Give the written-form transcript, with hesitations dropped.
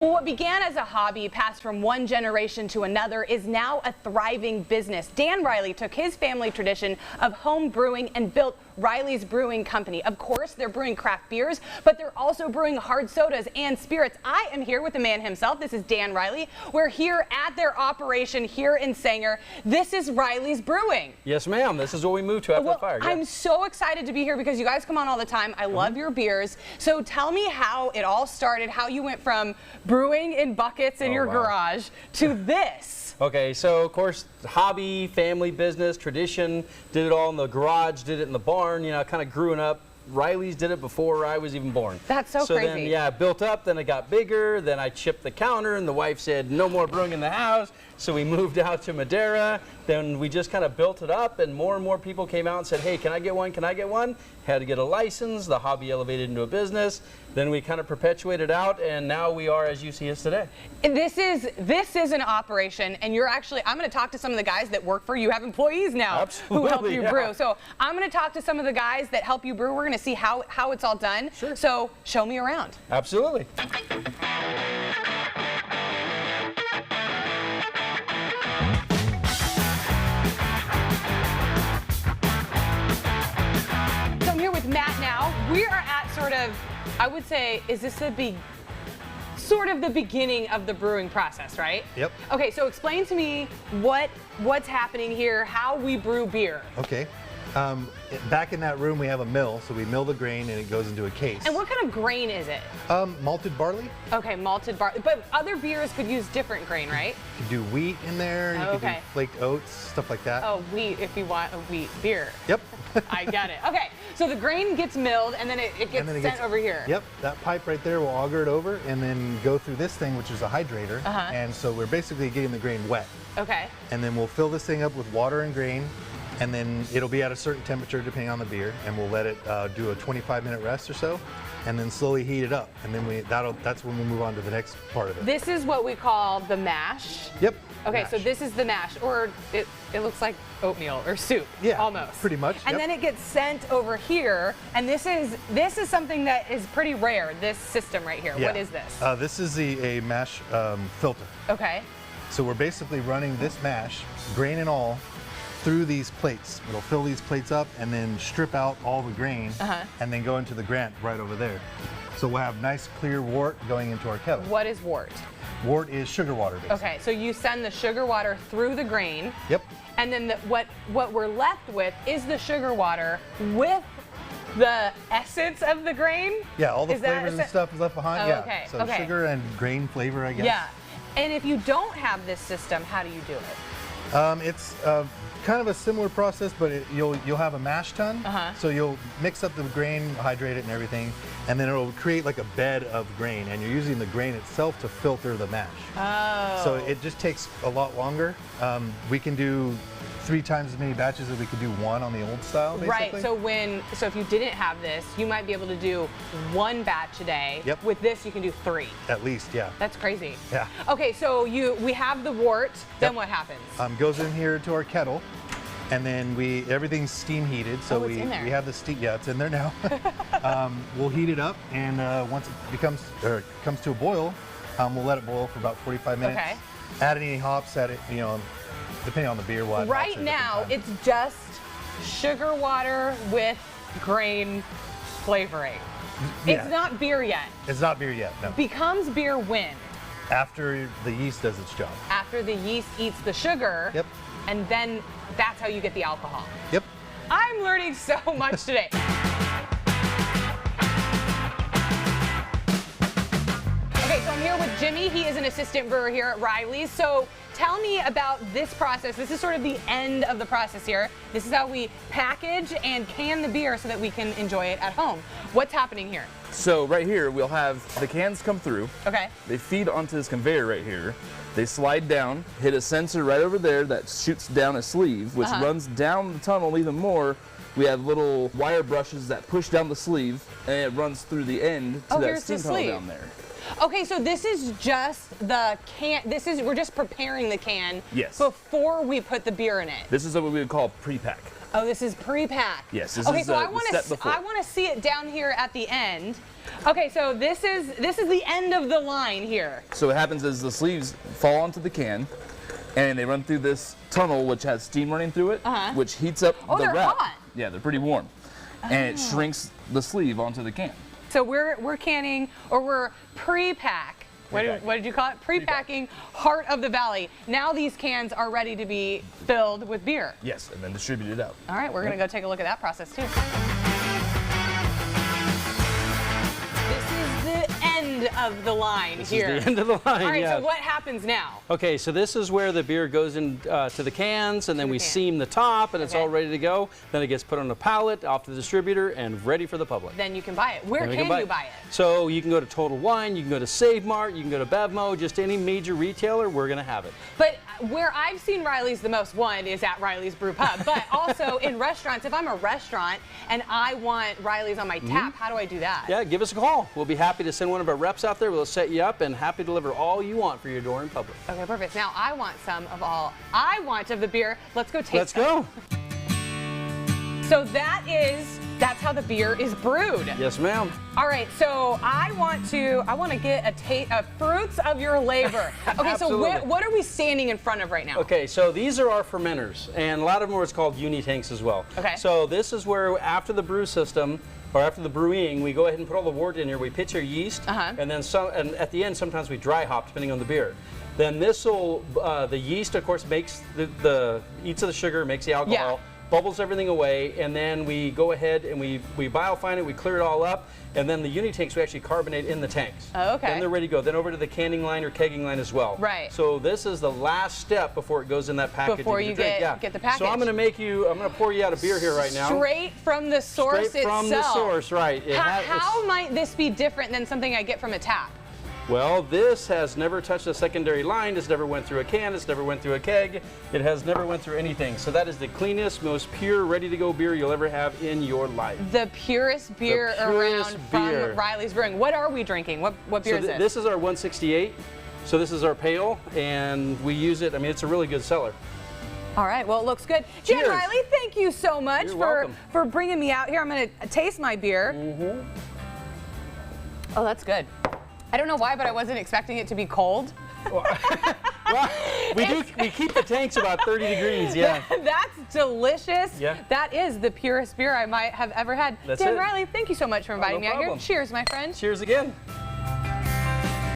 What began as a hobby, passed from one generation to another, is now a thriving business. Dan Riley took his family tradition of home brewing and built Riley's Brewing Company. Of course, they're brewing craft beers, but they're also brewing hard sodas and spirits. I am here with the man himself. This is Dan Riley. We're here at their operation here in Sanger. This is Riley's Brewing. Yes, ma'am. This is what we moved to after the fire. I'm so excited to be here because you guys come on all the time. I love your beers. So tell me how it all started, how you went from brewing in buckets in your garage to this. Okay, so of course, hobby, family business, tradition, did it all in the garage, did it in the barn, you know, kind of growing up. Riley's did it before I was even born. That's so crazy. Then, yeah, it built up, then it got bigger, then I chipped the counter, and the wife said, no more brewing in the house, so we moved out to Madera. Then we just kind of built it up, and more people came out and said, hey, can I get one, can I get one? Had to get a license, the hobby elevated into a business, then we kind of perpetuated out, and now we are as you see us today. And this is an operation, and you're actually, I'm going to talk to some of the guys that work for you. You have employees now who help you brew. So I'm going to talk to some of the guys that help you brew. We're going to see how it's all done. Sure. So show me around. Absolutely. So I'm here with Matt now. We are at sort of, I would say, is this sort of the beginning of the brewing process, right? Yep. Okay, so explain to me what's happening here, how we brew beer. Okay. Back in that room we have a mill, so we mill the grain and it goes into a case. And what kind of grain is it? Malted barley. Okay, malted barley. But other beers could use different grain, right? You can do wheat in there, you can do flaked oats, stuff like that. Oh, wheat if you want a wheat beer. Yep. I got it. Okay, so the grain gets milled and then it gets sent over here. Yep, that pipe right there will auger it over and then go through this thing, which is a hydrator. And so we're basically getting the grain wet. Okay. And then we'll fill this thing up with water and grain, and then it'll be at a certain temperature depending on the beer, and we'll let it do a 25-minute rest or so, and then slowly heat it up, and then that's when we move on to the next part of it. This is what we call the mash. Yep. Okay, mash. so this is the mash, or it looks like oatmeal or soup. Yeah, almost. Pretty much. And then it gets sent over here, and this is something that is pretty rare. This system right here. Yeah. What is this? This is a mash filter. Okay. So we're basically running this mash, grain and all, through these plates. It'll fill these plates up and then strip out all the grain and then go into the grant right over there. So we'll have nice clear wort going into our kettle. What is wort? Wort is sugar water, basically. Okay, so you send the sugar water through the grain. Yep. And then what we're left with is the sugar water with the essence of the grain? Yeah, all the flavors and stuff is left behind. Oh, yeah. okay. So sugar and grain flavor, I guess. Yeah. And if you don't have this system, how do you do it? It's kind of a similar process, but you'll have a mash tun. So you'll mix up the grain, hydrate it and everything, and then it'll create like a bed of grain, and you're using the grain itself to filter the mash. Oh. So it just takes a lot longer. We can do 3 times as many batches as we could do one on the old style, basically. Right, so if you didn't have this, you might be able to do 1 batch a day. Yep. With this, you can do 3. At least, yeah. That's crazy. Yeah. Okay, so we have the wort, then what happens? Goes in here to our kettle, and then everything's steam heated. So it's in there. we have the steam, yeah, it's in there now. We'll heat it up, and once it comes to a boil, we'll let it boil for about 45 minutes. Okay. Add any hops, depending on the beer. Right now, it's just sugar water with grain flavoring. Yeah. It's not beer yet. It's not beer yet, no. Becomes beer when? After the yeast does its job. After the yeast eats the sugar. Yep. And then that's how you get the alcohol. Yep. I'm learning so much today. Okay, so I'm here with Jimmy. He is an assistant brewer here at Riley's. So tell me about this process. This is sort of the end of the process here. This is how we package and can the beer so that we can enjoy it at home. What's happening here? So right here, we'll have the cans come through. Okay. They feed onto this conveyor right here. They slide down, hit a sensor right over there that shoots down a sleeve, which runs down the tunnel even more. We have little wire brushes that push down the sleeve, and it runs through the end to that steam tunnel down there. Okay, so this is just the can. We're just preparing the can Yes. before we put the beer in it. This is what we would call pre-pack. Oh, this is pre-pack. Yes, this okay, is so the step before. I want to see it down here at the end. Okay, so this is the end of the line here. So what happens is the sleeves fall onto the can, and they run through this tunnel which has steam running through it, which heats up the they're wrap. hot. Yeah, they're pretty warm, and it shrinks the sleeve onto the can. So we're canning, or we're pre-pack. What did you call it? Pre-packing Heart of the Valley. Now these cans are ready to be filled with beer. Yes, and then distributed out. All right, we're going to go take a look at that process too. This is the end of the line here. This is the end of the line, All right, yeah. so what happens now? Okay, so this is where the beer goes in to the cans, and then we can. seam the top, and it's Okay. all ready to go. Then it gets put on a pallet, off to the distributor, and ready for the public. Then you can buy it. Where Then we can you buy it? So you can go to Total Wine, you can go to Save Mart, you can go to Bevmo, just any major retailer, we're gonna have it. But where I've seen Riley's the most, one, is at Riley's Brew Pub, but also in restaurants. If I'm a restaurant and I want Riley's on my tap, how do I do that? Yeah, give us a call. We'll be happy to send one of our reps out there. We'll set you up and happy to deliver all you want for your door in public. Okay, perfect. Now I want some of all I want of the beer. Let's go taste Let's some. go. So that's how the beer is brewed. Yes, ma'am. All right, so I want to get a taste of fruits of your labor. Okay, so Absolutely. what are we standing in front of right now? Okay, so these are our fermenters, and a lot of them are what's called uni tanks as well. Okay. So this is where after the brew system, or after the brewing, we go ahead and put all the wort in here. We pitch our yeast, and then and at the end, sometimes we dry hop, depending on the beer. Then this will, the yeast, of course, makes eats of the sugar, makes the alcohol. Yeah. Bubbles everything away, and then we go ahead and we biofine it, we clear it all up, and then the uni tanks we actually carbonate in the tanks. Oh, okay. Then they're ready to go. Then over to the canning line or kegging line as well. Right. So this is the last step before it goes in that package. Before you get the package. So I'm gonna pour you out a beer here right now. Straight from the source Straight from itself. the source, right. How might this be different than something I get from a tap? Well, this has never touched a secondary line. It's never went through a can. It's never went through a keg. It has never went through anything. So that is the cleanest, most pure, ready-to-go beer you'll ever have in your life. The purest beer purest around beer. from Riley's Brewing. What are we drinking? What beer is this? This is our 168. So this is our pale, and we use it. I mean, it's a really good seller. All right, well, it looks good. Jan Cheers. Riley, thank you so much You're welcome. for bringing me out here. I'm going to taste my beer. Oh, that's good. I don't know why, but I wasn't expecting it to be cold. Well, we keep the tanks about 30 degrees, yeah. That's delicious. Yeah. That is the purest beer I might have ever had. That's Dan it. Riley, thank you so much for inviting no me out here. problem. Cheers, my friend. Cheers again.